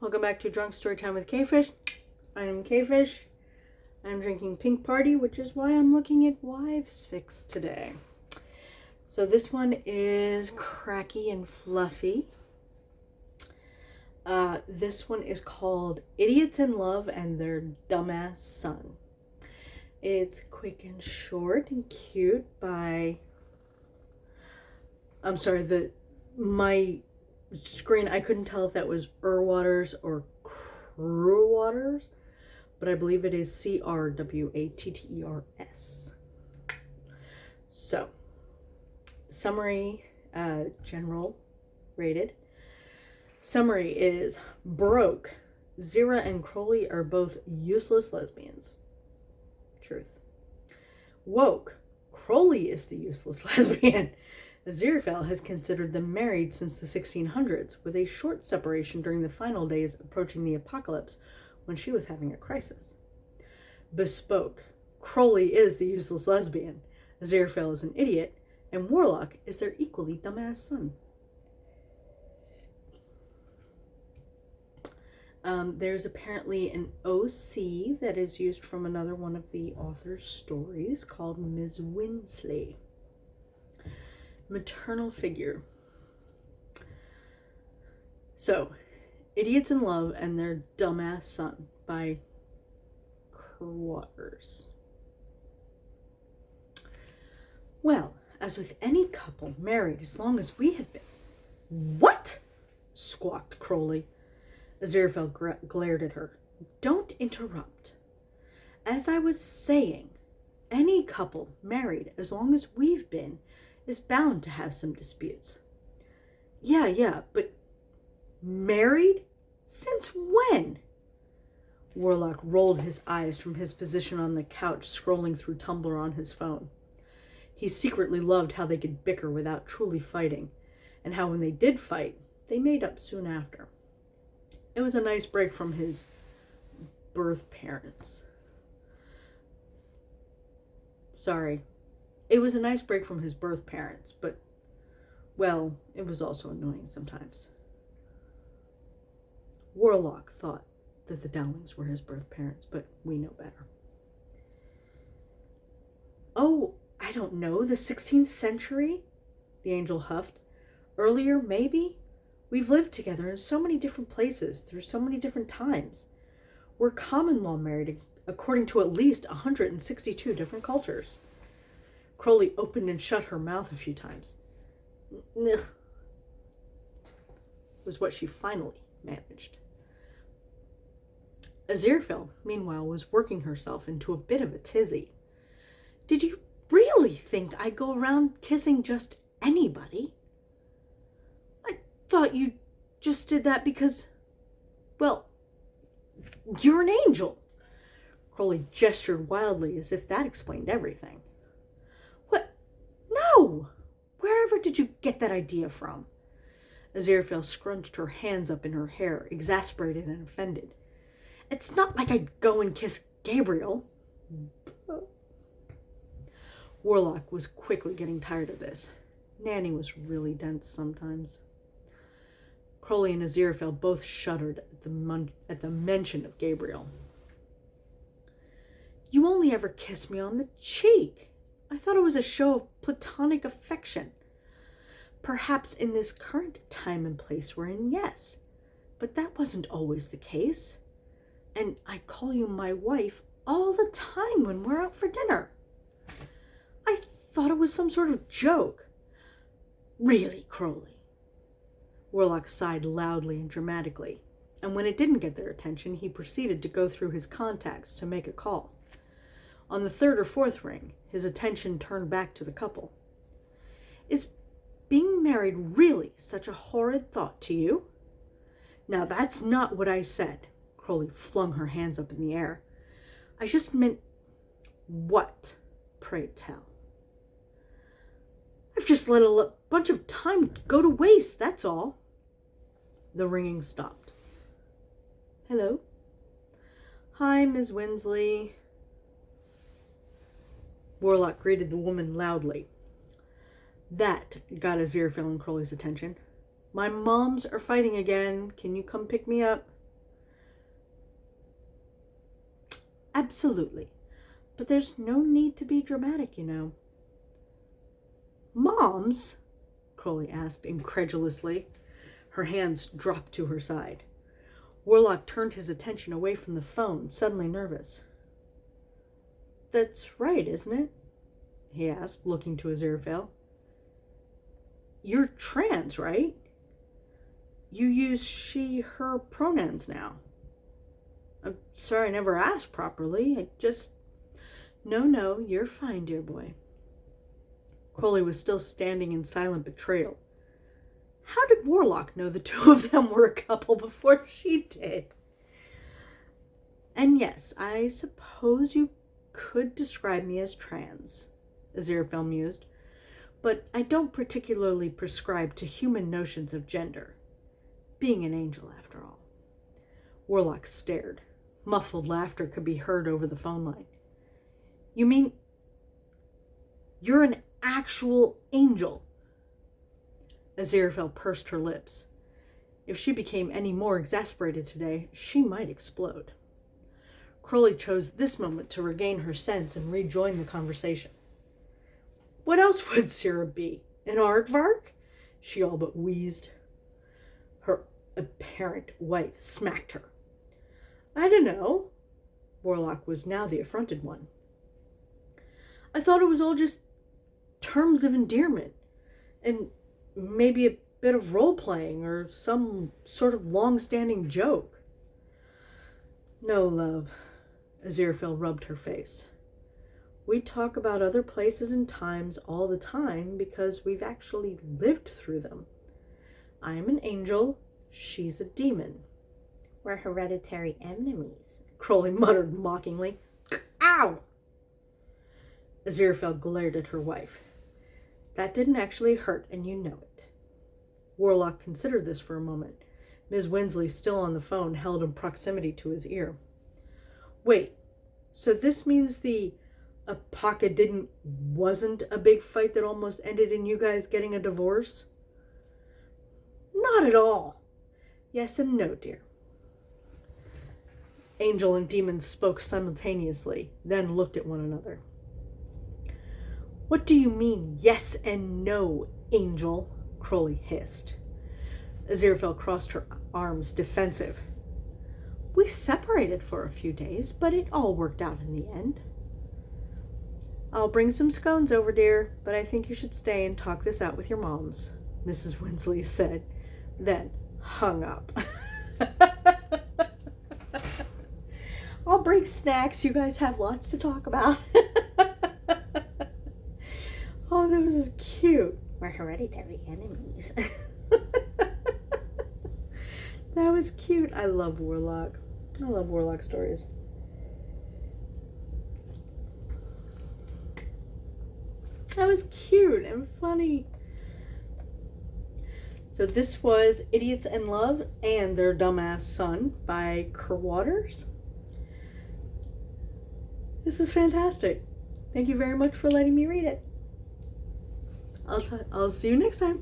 Welcome back to Drunk Storytime with Quefish. I am Quefish. I'm drinking Pink Party, which is why I'm looking at Wives Fix today. So this one is cracky and fluffy. This one is called Idiots in Love and Their Dumbass Son. It's quick and short and cute by... I'm sorry, my screen, I couldn't tell if that was crwatters or crwatters, but I believe it is crwatters. So, summary, general rated. Summary is broke. Zira and Crowley are both useless lesbians. Truth. Woke. Crowley is the useless lesbian. Aziraphale has considered them married since the 1600s, with a short separation during the final days approaching the apocalypse when she was having a crisis. Bespoke. Crowley is the useless lesbian. Aziraphale is an idiot, and Warlock is their equally dumbass son. There's apparently an OC that is used from another one of the author's stories called Ms. Winsley. Maternal figure. So, Idiots in Love and Their Dumbass Son by crwatters. Well, as with any couple married as long as we have been. What? Squawked Crowley. Aziraphale glared at her. Don't interrupt. As I was saying, any couple married as long as we've been is bound to have some disputes. Yeah, but married? Since when? Warlock rolled his eyes from his position on the couch, scrolling through Tumblr on his phone. He secretly loved how they could bicker without truly fighting, and how when they did fight, they made up soon after. It was a nice break from his birth parents. It was a nice break from his birth parents, but, well, it was also annoying sometimes. Warlock thought that the Dowlings were his birth parents, but we know better. Oh, I don't know, the 16th century? The angel huffed. Earlier, maybe? We've lived together in so many different places, through so many different times. We're common law married, according to at least 162 different cultures. Crowley opened and shut her mouth a few times. Ugh, was what she finally managed. Aziraphale, meanwhile, was working herself into a bit of a tizzy. Did you really think I'd go around kissing just anybody? I thought you just did that because, well, you're an angel. Crowley gestured wildly as if that explained everything. What? No! Wherever did you get that idea from? Aziraphale scrunched her hands up in her hair, exasperated and offended. It's not like I'd go and kiss Gabriel. Warlock was quickly getting tired of this. Nanny was really dense sometimes. Crowley and Aziraphale both shuddered at the mention of Gabriel. You only ever kissed me on the cheek. I thought it was a show of platonic affection. Perhaps in this current time and place we're in, yes. But that wasn't always the case. And I call you my wife all the time when we're out for dinner. I thought it was some sort of joke. Really, Crowley? Warlock sighed loudly and dramatically, and when it didn't get their attention, he proceeded to go through his contacts to make a call. On the third or fourth ring, his attention turned back to the couple. Is being married really such a horrid thought to you? Now that's not what I said. Crowley flung her hands up in the air. I just meant, what, pray tell? I've just let a bunch of time go to waste, that's all. The ringing stopped. Hello? Hi, Ms. Winsley. Warlock greeted the woman loudly. That got Aziraphale and Crowley's attention. My moms are fighting again. Can you come pick me up? Absolutely. But there's no need to be dramatic, you know. Moms? Crowley asked incredulously. Her hands dropped to her side. Warlock turned his attention away from the phone, suddenly nervous. That's right, isn't it? He asked, looking to Aziraphale. You're trans, right? You use she, her pronouns now. I'm sorry I never asked properly. I just... No, you're fine, dear boy. Crowley was still standing in silent betrayal. How did Warlock know the two of them were a couple before she did? And yes, I suppose you could describe me as trans, Aziraphale mused, but I don't particularly prescribe to human notions of gender. Being an angel, after all. Warlock stared. Muffled laughter could be heard over the phone line. You mean you're an actual angel? Aziraphale pursed her lips. If she became any more exasperated today, she might explode. Crowley chose this moment to regain her sense and rejoin the conversation. What else would Sarah be? An aardvark? She all but wheezed. Her apparent wife smacked her. I don't know. Warlock was now the affronted one. I thought it was all just terms of endearment, and maybe a bit of role-playing or some sort of long-standing joke. No, love. Aziraphale rubbed her face. We talk about other places and times all the time because we've actually lived through them. I am an angel, she's a demon. We're hereditary enemies, Crowley muttered mockingly. Ow! Aziraphale glared at her wife. That didn't actually hurt, and you know it. Warlock considered this for a moment. Ms. Winsley, still on the phone, held in proximity to his ear. Wait, so this means the Apoca wasn't a big fight that almost ended in you guys getting a divorce? Not at all. Yes and no, dear. Angel and demon spoke simultaneously, then looked at one another. What do you mean, yes and no, Angel? Crowley hissed. Aziraphale crossed her arms, defensive. We separated for a few days, but it all worked out in the end. I'll bring some scones over, dear, but I think you should stay and talk this out with your moms, Mrs. Winsley said, then hung up. I'll bring snacks. You guys have lots to talk about. Oh, that was cute. We're hereditary enemies. That was cute. I love Warlock. I love Warlock stories. That was cute and funny. So this was Idiots in Love and Their Dumbass Son by crwatters. This is fantastic. Thank you very much for letting me read it. I'll see you next time.